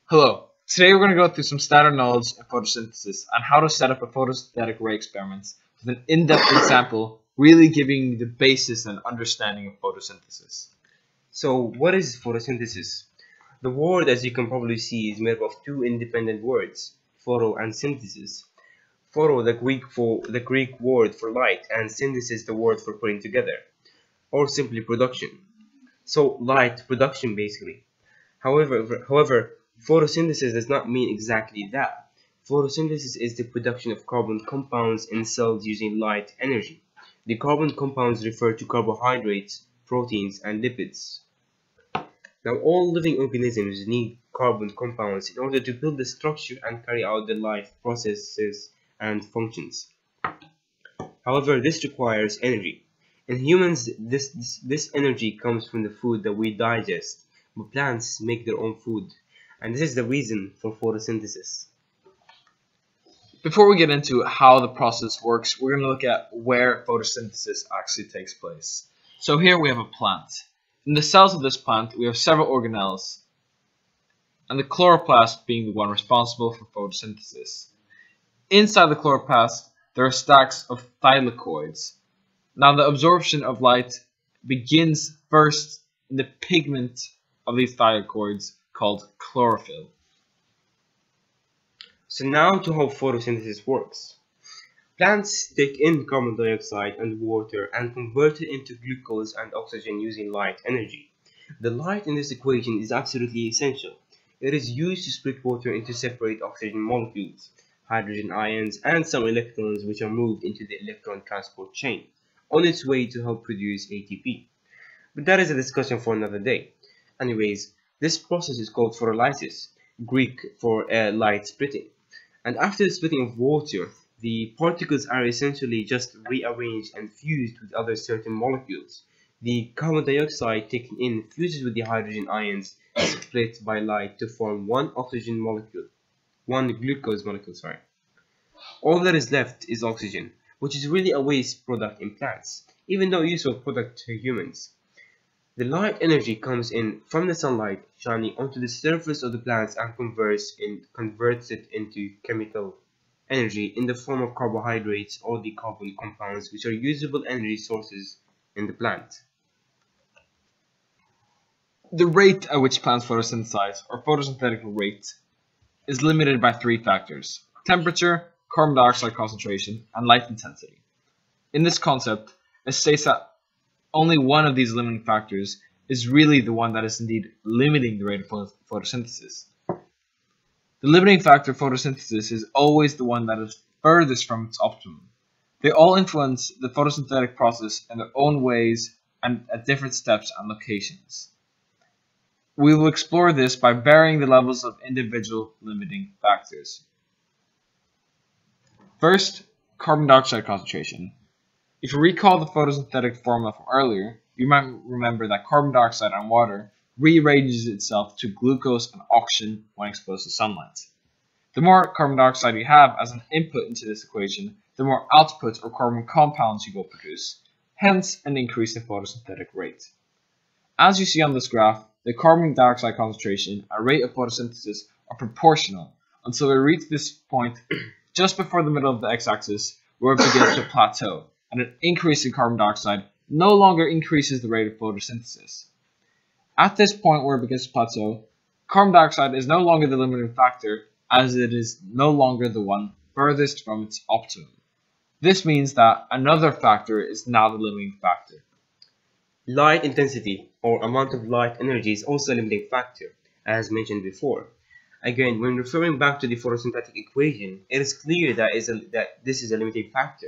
Hello, today we're going to go through some standard knowledge in photosynthesis and how to set up a photosynthetic ray experiment with an in-depth example, really giving you the basis and understanding of photosynthesis. So, what is photosynthesis? The word, as you can probably see, is made up of two independent words, photo and synthesis. Photo, the Greek word for light, and synthesis, the word for putting together, or simply production. So, light production, basically. However, photosynthesis does not mean exactly that. Photosynthesis is the production of carbon compounds in cells using light energy. The carbon compounds refer to carbohydrates, proteins, and lipids. Now, all living organisms need carbon compounds in order to build the structure and carry out the life processes and functions. However, this requires energy. In humans, this energy comes from the food that we digest, but plants make their own food, and this is the reason for photosynthesis. Before we get into how the process works, we're going to look at where photosynthesis actually takes place. So here we have a plant. In the cells of this plant, we have several organelles, and the chloroplast being the one responsible for photosynthesis. Inside the chloroplast, there are stacks of thylakoids. Now, the absorption of light begins first in the pigment of these thylakoids called chlorophyll. So now to how photosynthesis works. Plants take in carbon dioxide and water and convert it into glucose and oxygen using light energy. The light in this equation is absolutely essential. It is used to split water into separate oxygen molecules, hydrogen ions, and some electrons which are moved into the electron transport chain on its way to help produce ATP. But that is a discussion for another day. Anyways, this process is called photolysis, Greek for light splitting. And after the splitting of water, the particles are essentially just rearranged and fused with other certain molecules. The carbon dioxide taken in fuses with the hydrogen ions split by light to form one oxygen molecule, one glucose molecule, sorry. All that is left is oxygen, which is really a waste product in plants, even though a useful product to humans. The light energy comes in from the sunlight shining onto the surface of the plants and converts it into chemical energy in the form of carbohydrates or the carbon compounds, which are usable energy sources in the plant. The rate at which plants photosynthesize, or photosynthetic rate, is limited by three factors: temperature, carbon dioxide concentration, and light intensity. In this concept, it states that only one of these limiting factors is really the one that is indeed limiting the rate of photosynthesis. The limiting factor of photosynthesis is always the one that is furthest from its optimum. They all influence the photosynthetic process in their own ways and at different steps and locations. We will explore this by varying the levels of individual limiting factors. First, carbon dioxide concentration. If you recall the photosynthetic formula from earlier, you might remember that carbon dioxide and water rearranges itself to glucose and oxygen when exposed to sunlight. The more carbon dioxide you have as an input into this equation, the more output or carbon compounds you will produce, hence an increase in photosynthetic rate. As you see on this graph, the carbon dioxide concentration and rate of photosynthesis are proportional until we reach this point just before the middle of the x-axis where it begins to plateau, and an increase in carbon dioxide no longer increases the rate of photosynthesis. At this point where it begins to plateau, carbon dioxide is no longer the limiting factor, as it is no longer the one furthest from its optimum. This means that another factor is now the limiting factor. Light intensity, or amount of light energy, is also a limiting factor, as mentioned before. Again, when referring back to the photosynthetic equation, it is clear that this is a limiting factor,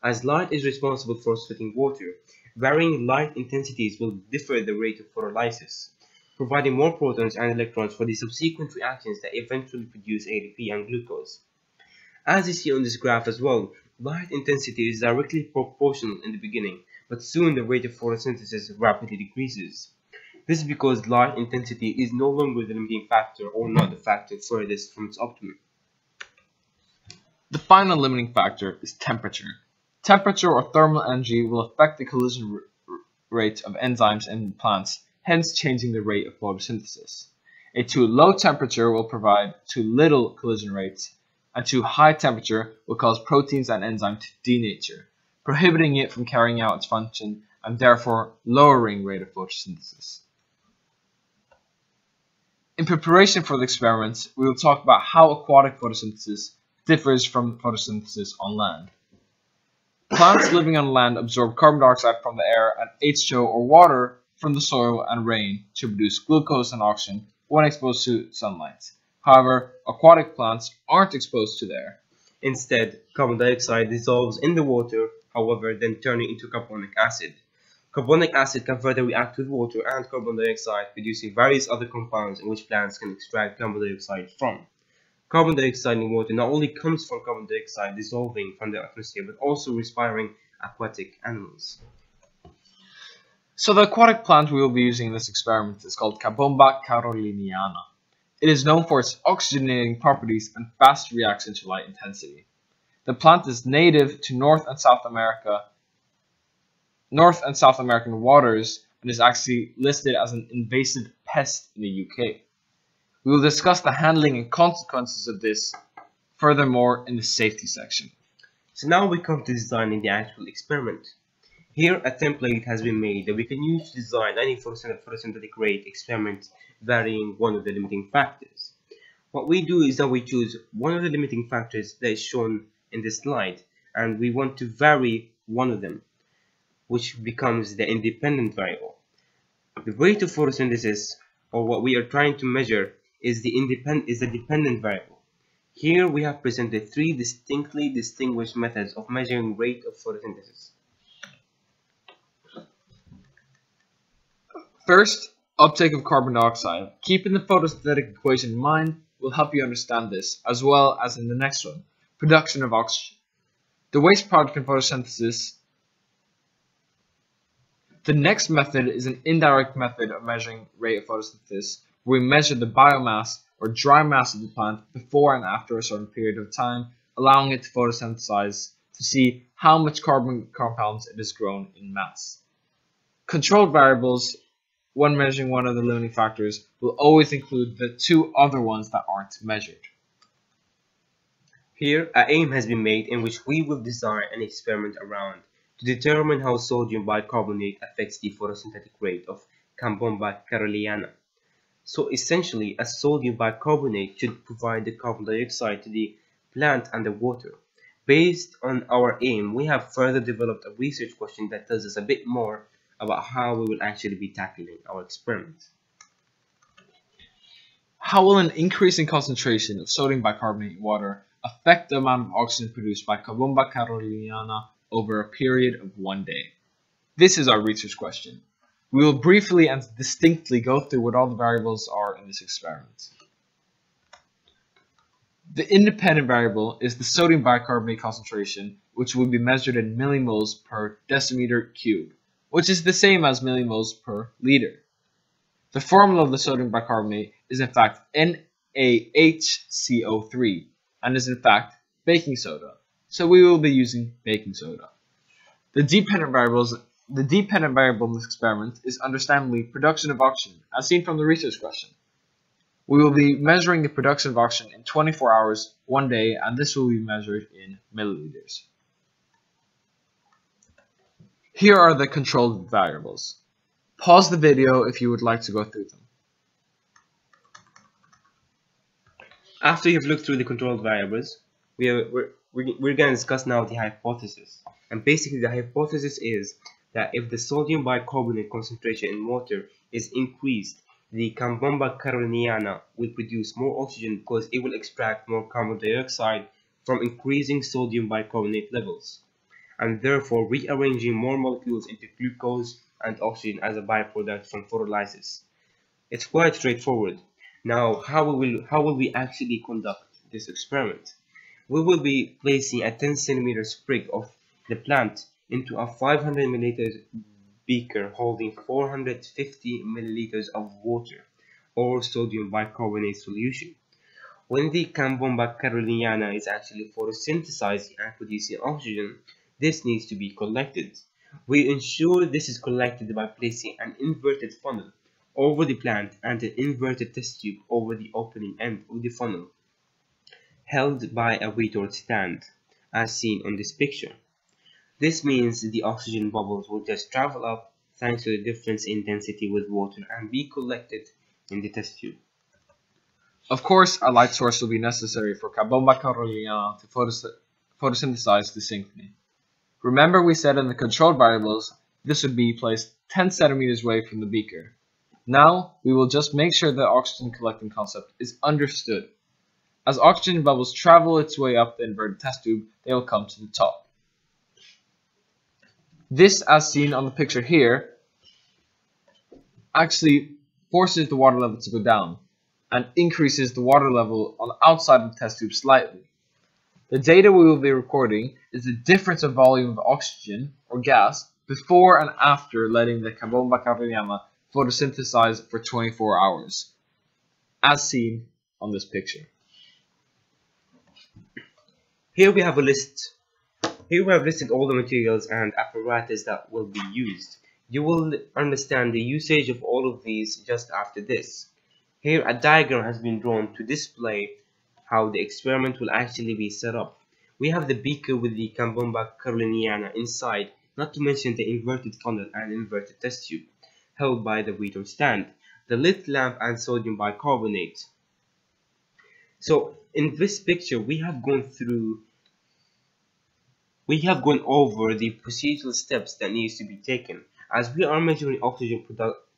as light is responsible for splitting water. Varying light intensities will differ the rate of photolysis, providing more protons and electrons for the subsequent reactions that eventually produce ATP and glucose. As you see on this graph as well, light intensity is directly proportional in the beginning, but soon the rate of photosynthesis rapidly decreases. This is because light intensity is no longer the limiting factor or not the factor furthest from its optimum. The final limiting factor is temperature. Temperature or thermal energy will affect the collision rate of enzymes in plants, hence changing the rate of photosynthesis. A too low temperature will provide too little collision rates, and too high temperature will cause proteins and enzymes to denature, prohibiting it from carrying out its function and therefore lowering rate of photosynthesis. In preparation for the experiments, we will talk about how aquatic photosynthesis differs from photosynthesis on land. Plants living on land absorb carbon dioxide from the air and H2O or water from the soil and rain to produce glucose and oxygen when exposed to sunlight. However, aquatic plants aren't exposed to the air. Instead, carbon dioxide dissolves in the water, however, then turning into carbonic acid. Carbonic acid can further react with water and carbon dioxide, producing various other compounds in which plants can extract carbon dioxide from. Carbon dioxide in water not only comes from carbon dioxide dissolving from the atmosphere, but also respiring aquatic animals. So the aquatic plant we will be using in this experiment is called Carbomba caroliniana. It is known for its oxygenating properties and fast reaction to light intensity. The plant is native to North and South American waters and is actually listed as an invasive pest in the UK. We will discuss the handling and consequences of this furthermore in the safety section. So now we come to designing the actual experiment. Here a template has been made that we can use to design any photosynthetic rate experiment varying one of the limiting factors. What we do is that we choose one of the limiting factors that is shown in this slide, and we want to vary one of them, which becomes the independent variable. The rate of photosynthesis, or what we are trying to measure, is the dependent variable. Here we have presented three distinctly distinguished methods of measuring rate of photosynthesis. First, uptake of carbon dioxide. Keeping the photosynthetic equation in mind will help you understand this, as well as in the next one, production of oxygen. The waste product in photosynthesis. The next method is an indirect method of measuring rate of photosynthesis, where we measure the biomass or dry mass of the plant before and after a certain period of time, allowing it to photosynthesize to see how much carbon compounds it has grown in mass. Controlled variables, when measuring one of the limiting factors, will always include the two other ones that aren't measured. Here, an aim has been made in which we will design an experiment around to determine how sodium bicarbonate affects the photosynthetic rate of Carbomba caroliniana. So essentially, a sodium bicarbonate should provide the carbon dioxide to the plant and the water. Based on our aim, we have further developed a research question that tells us a bit more about how we will actually be tackling our experiment. How will an increase in concentration of sodium bicarbonate in water affect the amount of oxygen produced by Carbomba caroliniana over a period of 1 day? This is our research question. We will briefly and distinctly go through what all the variables are in this experiment. The independent variable is the sodium bicarbonate concentration, which will be measured in millimoles per decimeter cube, which is the same as millimoles per liter. The formula of the sodium bicarbonate is in fact NaHCO3 and is in fact baking soda, so we will be using baking soda. The dependent variable in this experiment is understandably production of oxygen, as seen from the research question. We will be measuring the production of oxygen in 24 hours, 1 day, and this will be measured in milliliters. Here are the controlled variables. Pause the video if you would like to go through them. After you've looked through the controlled variables, we're going to discuss now the hypothesis. And basically the hypothesis is that if the sodium bicarbonate concentration in water is increased, the Carbomba caroliniana will produce more oxygen because it will extract more carbon dioxide from increasing sodium bicarbonate levels, and therefore rearranging more molecules into glucose and oxygen as a byproduct from photolysis. It's quite straightforward. Now, how will we actually conduct this experiment? We will be placing a 10 cm sprig of the plant into a 500 ml beaker holding 450 ml of water or sodium bicarbonate solution. When the Carbomba caroliniana is actually photosynthesizing and producing oxygen, this needs to be collected. We ensure this is collected by placing an inverted funnel over the plant and an inverted test tube over the opening end of the funnel, held by a weighted stand, as seen on this picture. This means the oxygen bubbles will just travel up thanks to the difference in density with water and be collected in the test tube. Of course, a light source will be necessary for Carbomba carolina to photosynthesize the synchrony. Remember we said in the controlled variables this would be placed 10 centimeters away from the beaker. Now we will just make sure the oxygen collecting concept is understood. As oxygen bubbles travel its way up the inverted test tube, they will come to the top. This, as seen on the picture here, actually forces the water level to go down and increases the water level on the outside of the test tube slightly. The data we will be recording is the difference of volume of oxygen or gas before and after letting the Carbomba carolina photosynthesize for 24 hours, as seen on this picture. Here we have listed all the materials and apparatus that will be used. You will understand the usage of all of these just after this. Here a diagram has been drawn to display how the experiment will actually be set up. We have the beaker with the Carbomba carolina inside, not to mention the inverted funnel and inverted test tube, held by the weighted stand, the lit lamp and sodium bicarbonate. So in this picture we have gone over the procedural steps that needs to be taken, as we are measuring oxygen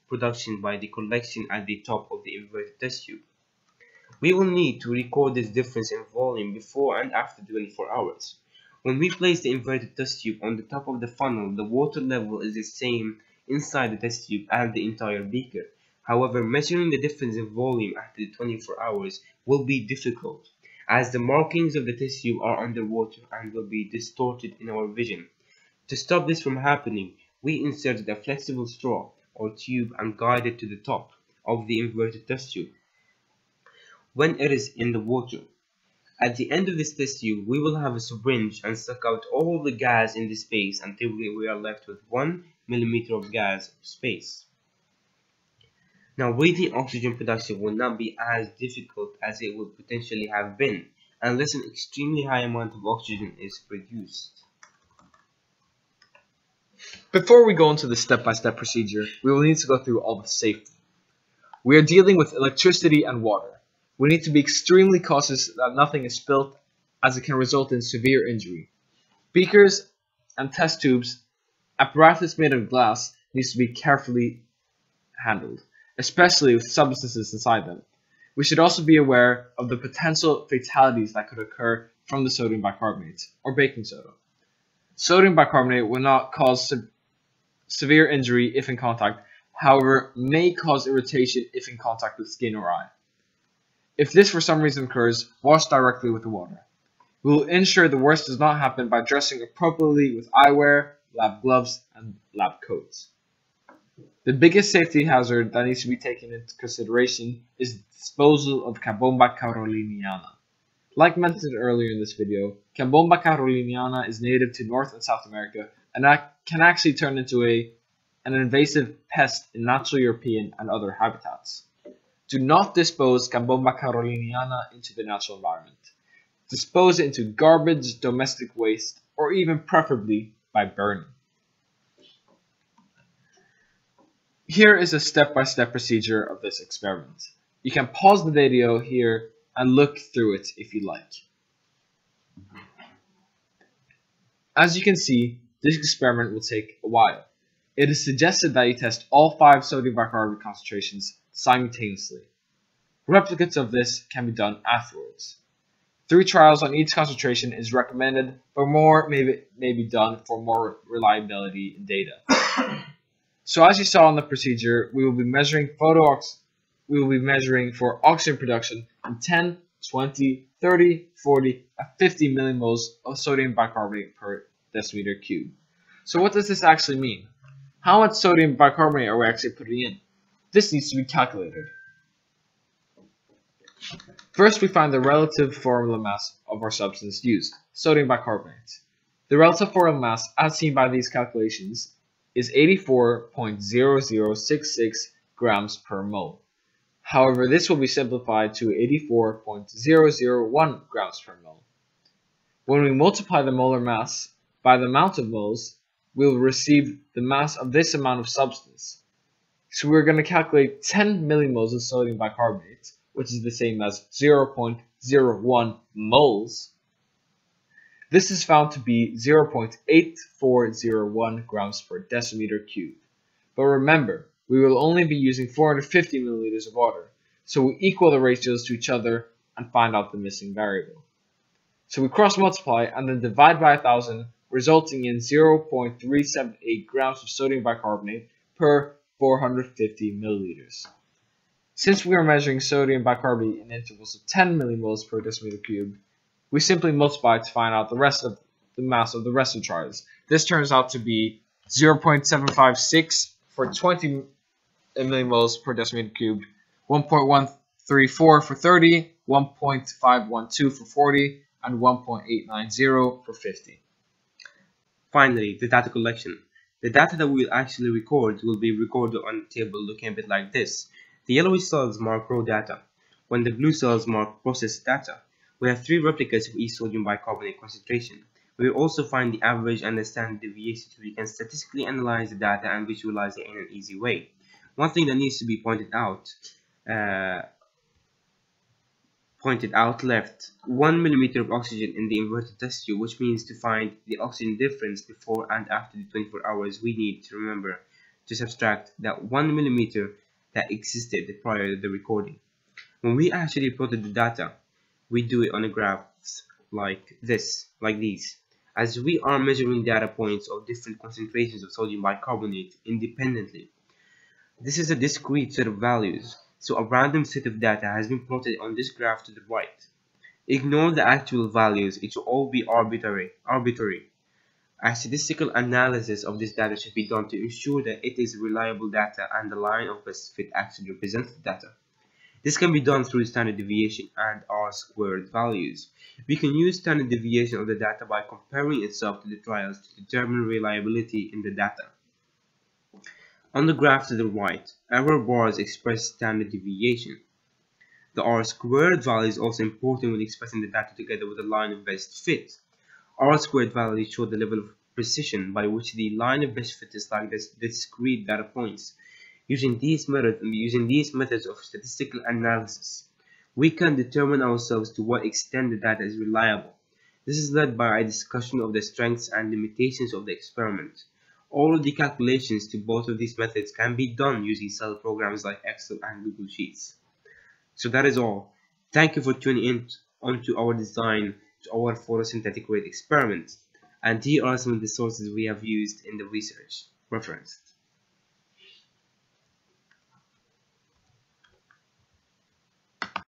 production by the collection at the top of the inverted test tube. We will need to record this difference in volume before and after 24 hours. When we place the inverted test tube on the top of the funnel, the water level is the same inside the test tube and the entire beaker. However, measuring the difference in volume after the 24 hours will be difficult, as the markings of the test tube are underwater and will be distorted in our vision. To stop this from happening, we inserted a flexible straw or tube and guide it to the top of the inverted test tube when it is in the water. At the end of this test tube, we will have a syringe and suck out all the gas in the space until we are left with 1 millimeter of gas space. Now, breathing oxygen production will not be as difficult as it would potentially have been unless an extremely high amount of oxygen is produced. Before we go into the step-by-step procedure, we will need to go through all the safety. We are dealing with electricity and water. We need to be extremely cautious that nothing is spilt, as it can result in severe injury. Beakers and test tubes, apparatus made of glass, needs to be carefully handled, especially with substances inside them. We should also be aware of the potential fatalities that could occur from the sodium bicarbonate or baking soda. Sodium bicarbonate will not cause severe injury if in contact, however, may cause irritation if in contact with skin or eye. If this for some reason occurs, wash directly with the water. We will ensure the worst does not happen by dressing appropriately with eyewear, lab gloves, and lab coats. The biggest safety hazard that needs to be taken into consideration is disposal of Carbomba caroliniana. Like mentioned earlier in this video, Carbomba caroliniana is native to North and South America and can actually turn into an invasive pest in natural European and other habitats. Do not dispose Carbomba caroliniana into the natural environment. Dispose it into garbage, domestic waste, or even preferably by burning. Here is a step-by-step procedure of this experiment. You can pause the video here and look through it if you like. As you can see, this experiment will take a while. It is suggested that you test all 5 sodium bicarbonate concentrations simultaneously. Replicates of this can be done afterwards. 3 trials on each concentration is recommended, but more may be done for more reliability in data. So as you saw in the procedure, we will be measuring for oxygen production in 10, 20, 30, 40, and 50 millimoles of sodium bicarbonate per decimeter cube. So what does this actually mean? How much sodium bicarbonate are we actually putting in? This needs to be calculated. First, we find the relative formula mass of our substance used, sodium bicarbonate. The relative formula mass, as seen by these calculations, is 84.0066 grams per mole. However, this will be simplified to 84.001 grams per mole. When we multiply the molar mass by the amount of moles, we will receive the mass of this amount of substance. So we're going to calculate 10 millimoles of sodium bicarbonate, which is the same as 0.01 moles. This is found to be 0.8401 grams per decimeter cubed. But remember, we will only be using 450 milliliters of water, so we equal the ratios to each other and find out the missing variable. So we cross multiply and then divide by 1000, resulting in 0.378 grams of sodium bicarbonate per 450 milliliters. Since we are measuring sodium bicarbonate in intervals of 10 millimoles per decimeter cubed, we simply multiply to find out the rest of the mass of the rest of the charges. This turns out to be 0.756 for 20 millimoles per decimeter cubed, 1.134 for 30, 1.512 for 40, and 1.890 for 50. Finally, the data collection. The data that we will actually record will be recorded on a table looking a bit like this. The yellow cells mark raw data, when the blue cells mark processed data. We have 3 replicas of each sodium bicarbonate concentration. We will also find the average and the standard deviation so we can statistically analyze the data and visualize it in an easy way. One thing that needs to be pointed out left 1 millimeter of oxygen in the inverted test tube, which means to find the oxygen difference before and after the 24 hours, we need to remember to subtract that 1 millimeter that existed prior to the recording. When we actually plotted the data, we do it on a graphs like these, as we are measuring data points of different concentrations of sodium bicarbonate independently. This is a discrete set of values, so a random set of data has been plotted on this graph to the right. Ignore the actual values, it will all be arbitrary. A statistical analysis of this data should be done to ensure that it is reliable data and the line of best fit actually represents the data. This can be done through standard deviation and R-squared values. We can use standard deviation of the data by comparing itself to the trials to determine reliability in the data. On the graph to the right, error bars express standard deviation. The R-squared value is also important when expressing the data together with the line of best fit. R-squared values show the level of precision by which the line of best fit is like discrete data points. Using these methods of statistical analysis, we can determine ourselves to what extent the data is reliable. This is led by a discussion of the strengths and limitations of the experiment. All of the calculations to both of these methods can be done using cell programs like Excel and Google Sheets. So that is all. Thank you for tuning in onto our design to our photosynthetic rate experiment. And here are some of the sources we have used in the research. Reference.